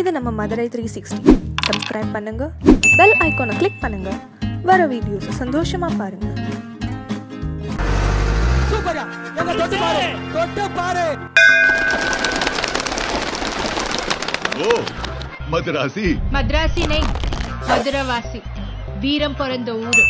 இது நம்ம மதுரை 360. சப்ஸ்கிரைப் பண்ணுங்க, பெல் ஐகானை கிளிக் பண்ணுங்க, வர வீடியோஸ் சந்தோஷமா பாருங்க. சூப்பரா எங்க தொட்டு பாரு ஓ மதராசி மദ്രാசி நை மதுரவாசி, வீரம் பிறந்த ஊரு.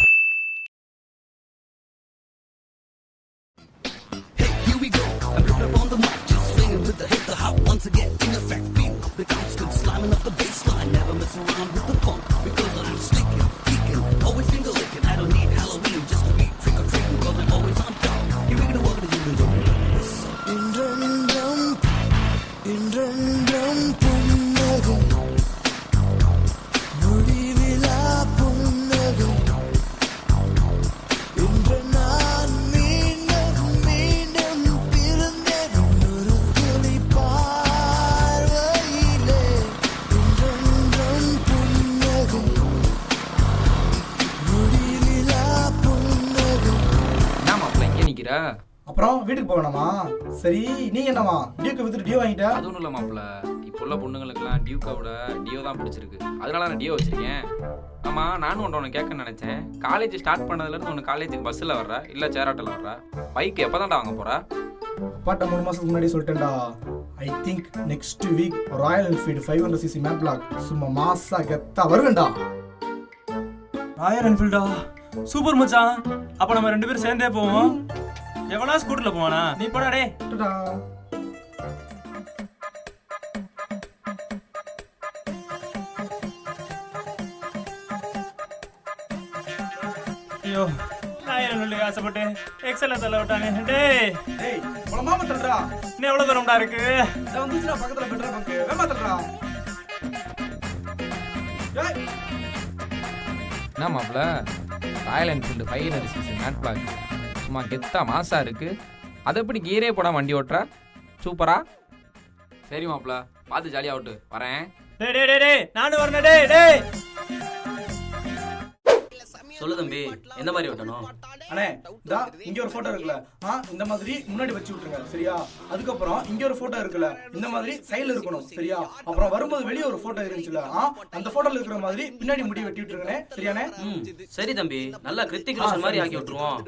அப்புறம் வீட்டுக்கு போகணுமா? சரி, நீங்க என்னமா டியூக்கு வித்துட்டு டியூ வாங்கிட்டா? அது ஒன்றும் இல்லை மாப்பிள்ள, இப்போ உள்ள பொண்ணுங்களுக்குலாம் டியூக்கை விட டியோ தான் பிடிச்சிருக்கு, அதனால நான் டியோ வச்சிருக்கேன். ஆமாம், நானும் ஒன்று கேட்க நினச்சேன். காலேஜ் ஸ்டார்ட் பண்ணதுலேருந்து ஒன்று காலேஜுக்கு பஸ்ஸில் வர்ற இல்லை சேராட்டில் வர்ற, பைக் எப்போ தான்டா வாங்க போகிறா? அப்பாட்ட 3 மாதத்துக்கு முன்னாடி சொல்லிட்டேன்டா. I think next week Royal Enfield 500cc matte black சும்மா மாசா கெத்தா வருவேன்டா. ராயல் என்ஃபீல்டா? சூப்பர் மச்சான். அப்ப நம்ம 2 பேரும் சேர்ந்தே போவோம். எவனா ஸ்கூட்டர்ல போவானா? நீ போடா டேய். ஐயோ, ராயல் என்ஃபீல்டுக்கு ஆசைப்பட்டு எக்ஸல்ல தள்ள விட்டானே. டேய் டேய் போலாமா தள்ளுடா. இன்னும் எவ்வளவு தூரம்டா இருக்கு? இத வந்துச்சுடா, பக்கத்துல பெட்ரோல் பங்க். வேமா தள்ளுடா. டேய் என்ன மாப்பிள்ள, Royal Enfield 500cc matte black சும்மா கெத்தா மாசா இருக்கு, அதை எப்படி கீரே போடாம வண்டி ஓட்டுற? சூப்பரா. சரி மாப்பிள்ள, பார்த்து ஜாலியாக விட்டு வரேன். டேய் டேய் டேய், நானும் வரணும். டேய் டேய் சொல்லு தம்பி, எந்த மாதிரி ஓட்டணும்? அண்ணே, இதா இங்க ஒரு போட்டோ இருக்குல்ல, இந்த மாதிரி முன்னாடி வச்சு விட்டுருங்க சரியா. அதுக்கப்புறம் இங்க ஒரு போட்டோ இருக்குல்ல, இந்த மாதிரி சைடுல இருக்கணும் சரியா. அப்புறம் வரும்போது வெளியே ஒரு போட்டோ இருந்துச்சுல, அந்த போட்டோல இருக்கிற மாதிரி பின்னாடி முடி வெட்டி விட்டுருங்கண்ணே சரியாண்ணே? சரி தம்பி, நல்லா கிருத்திக் ரோஷன் மாதிரி ஆக்கி விட்டுருவோம்.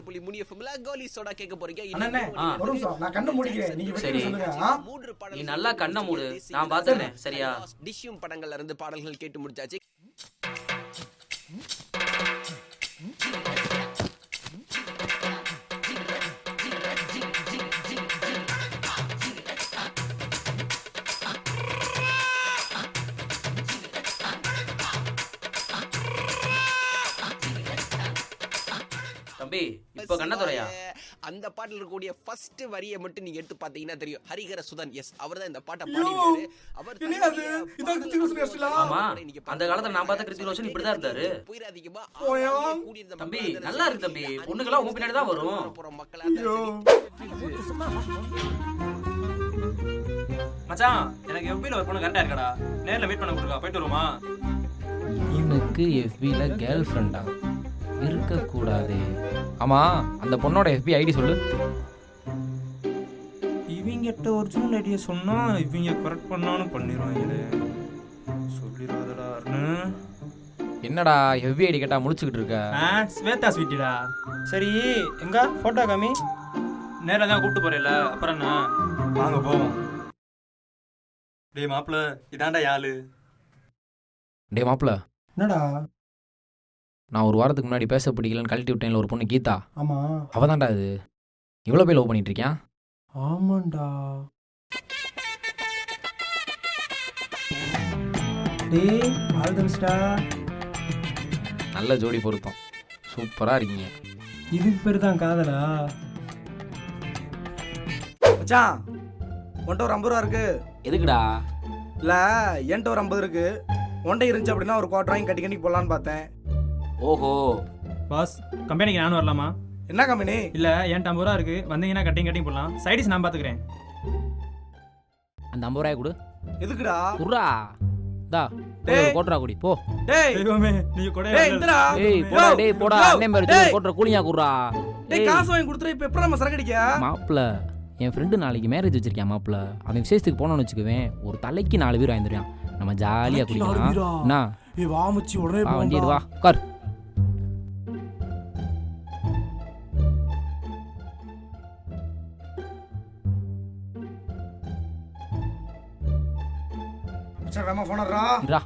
அண்ணே ஒரு நிமிஷம், நான் கண்ணை மூடிக்கிறேன், நீங்க வெட்டி சொல்லுங்க. நீ நல்லா கண்ணை மூடு, நான் பாத்துக்கிறேன் சரியா. டிஷ்யூம் படங்கள்ல இருந்து பாடல்கள் கேட்டு முடிச்சாச்சு. தம்பி, இப்ப கண்ணத்துறையா? அந்த பாட்டுல இருக்கக்கூடிய ஃபர்ஸ்ட் வரியை மட்டும் நீங்க எடுத்து பாத்தீங்கன்னா தெரியும். ஹரிஹர சுதன், எஸ், அவர்தான் இந்த பாட்டை பாடினாரு. அவர் ஆமா, அந்த காலத்துல நான் பார்த்த கிருத்திக் ரோஷன் இப்படிதான் இருந்தாரு. போயிராதீங்கமா. தம்பி நல்லா இருக்கு தம்பி, பொண்ணுங்களா உங்க பின்னாடி தான் வரும். மக்களா மச்சான், எனக்கு எஃபில ஒரு பொண்ணு கரெக்டா இருக்கடா. நேர்ல மீட் பண்ண கொடுங்க, போயிட்டு வருமா? எனக்கு எஃபில கேர்ள் ஃப்ரெண்டா இருக்கக்கூடாது. ஆமா, அந்த பொண்ணோட எஃபி ஐடி சொல்லு. இவங்கிட்ட ஒரிஜினல் ஐடியா சொன்னா இவங்க கரெக்ட் பண்ணாலும் பண்ணிடுவாங்க. சொல்லிடாதடா. என்னடா எஃபி ஐடி கேட்டா முடிச்சுக்கிட்டு இருக்க? ஸ்வேதா ஸ்வீட்டிடா. சரி, எங்க போட்டோ காமி. நேரில் தான் கூப்பிட்டு போறேல, அப்புறம் என்ன? வாங்க போவோம். டேய் மாப்பிள்ள, இதாண்டா யாழு. டே மாப்பிள்ள, என்னடா? நான் ஒரு வாரத்துக்கு முன்னாடி பேச பிடிக்கலன்னு கழட்டி விட்டேன்ல ஒரு பொண்ணு கீதா. ஆமா, அவதான்டா இது. இவ்வளோ போய் லவ் பண்ணிட்டு இருக்கியா? ஆமாண்டா. டேய் ஆல் தி பெஸ்டா. நல்ல ஜோடி பொருத்தம், சூப்பரா இருக்கீங்க. இதுக்கு பேர் தான் காதலா? மச்சான், உன்கிட்ட ஒரு 50 ரூபா இருக்கு. எதுக்குடா? இல்ல, என்கிட்ட ஒரு 50 இருக்கு. ஒன்றை இருந்துச்சு அப்படின்னா ஒரு குவார்டர் வாங்கி கட்டி போடலான்னு பார்த்தேன். ஓஹோ பாஸ், கம்பெனிக்கு நானும் வரலாமா? என்ன கம்பெனி? இல்ல, என்கிட்ட 50 ரூபா இருக்கு, வந்தீங்கன்னா கட்டிங் போடலாம். சைடிஸ் நான் பாத்துக்கிறேன். அந்த 50 ரூபாய் கொடு. எதுக்குடா? குர்ரா தா. டேய் கோட்ரா குடி போ. டேய் தெய்வமே, நீங்க கூட. டேய் இந்தடா. டேய் போடா, டேய் போடா. அண்ணே மேல கோட்ரா கூலியா குர்ரா. டேய் காசு வாங்கி கொடுத்துற. இப்ப எப்பற நம்ம சரக்கு அடிக்க? மாப்ள, என் ஃப்ரெண்டு நாளைக்கு மேரேஜ் வச்சிருக்கேன் மாப்பிள்ள. அவன் விசேஷத்துக்கு போனோன்னு வச்சுக்குவேன், ஒரு தலைக்கு 4 பேர் வாங்கிடுவான். நம்ம ஜாலியா கலக்கில குடிக்கலாம் ஆடுவீரா? என்ன ஏய் வா மச்சி உடனே வா வண்டி எடு போவோம்டா. வா உட்கார் மச்சான் வேமா போனறா. இன்றா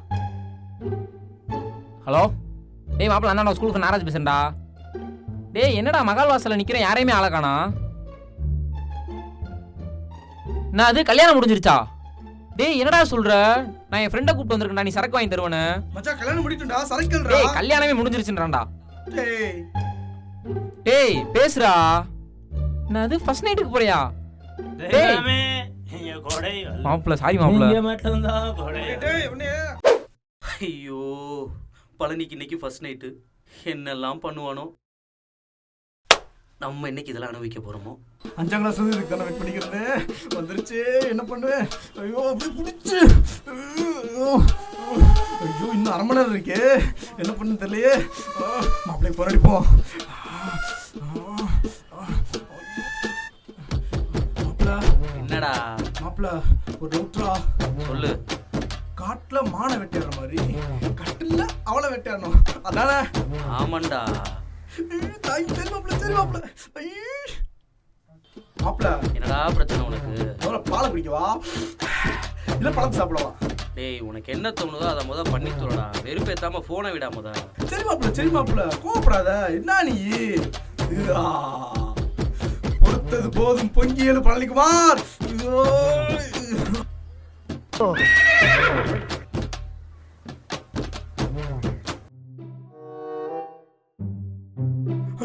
ஹலோ டேய் மாப்பிள்ள நான் ஸ்கூலுக்கு நாராஜ் பேசுறேன்டா டேய் என்னடா மகால் வாசல்ல நிக்கிறேன் யாரையுமே ஆள காணோம் நான் அது கல்யாணம் முடிஞ்சிருச்சா டேய் என்னடா சொல்ற நான் என் ஃப்ரெண்டை கூப்பிட்டு வந்திருக்கேன்டா நீ சரக்கு வாங்கி தருவேன்னு மச்சான் கல்யாணம் முடிட்டுடா சரக்கல்றா. டேய் கல்யாணமே முடிஞ்சிருச்சுன்றான்டா டேய் டேய் பேசுடா நான் அது ஃபர்ஸ்ட் நைட்டுக்கு போறியா டேய் மாப்பிள்ள சாரி மாப்பிள்ள டேய் உன்னைய ஐயோ பழனிக்கு இன்னைக்கு ஃபர்ஸ்ட் நைட்டு என்னெல்லாம் பண்ணுவானோ நம்ம இன்னைக்கு இதெல்லாம் அனுபவிக்க போறோமோ 5ஆம் கிளாஸ் வந்து இதுக்கு தானே வெயிட் பண்ணிக்கிறது. வந்துருச்சு என்ன பண்ணுவேன். ஐயோ அப்படியே புடிச்சு. ஐயோ இன்னும் 1/2 மணி நேரம் இருக்கே. என்ன பண்ணு தெரியலையே. மாப்பிள்ளை போராடிப்போம். மாப்பிள்ள என்னடா மாப்பிள்ள ஒரு டவுட்ரா. சொல்லு. காட்டுல மானை வெட்டிடுற மாதிரி கட்டில அவளை வெட்டிடணும் அதானே? ஆமாண்டா. தாய் சரி மாப்பிள்ள சரி மாப்பிள்ள. மாப்பிள்ள என்னடா பிரச்சனை உனக்கு? எவ்வளோ பாலை குடிக்கவா இல்லை பழத்தை சாப்பிடவா? டேய் உனக்கு என்ன தோணுதோ அதை முத பண்ணி தோடா. வெறுப்பேத்தாம போனை விடா முத. சரி மாப்பிள்ள கோவப்படாத. என்ன நீ பொறுத்தது போதும் பொங்கியல் பழனிக்குமார்.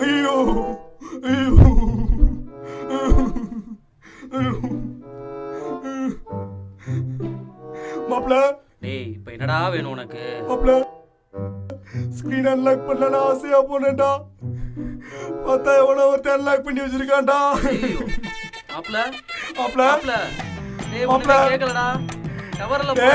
ஐயோ ஐயோ மாப்பிள்ள டேய் இப்போ என்னடா வேணும் உனக்கு? மாப்பிள்ள ஸ்கிரீன் அன்லாக் பண்ணல ஆசையா போனேன்டா. பார்த்தா எவ்வளோ ஒருத்தர் அன்லாக் பண்ணி வச்சிருக்கான்டா. மாப்ள மாப்பிள்ள மாப்ள டேய் மாப்ள. உனக்கு கேக்கலடா. டவர்ல போ.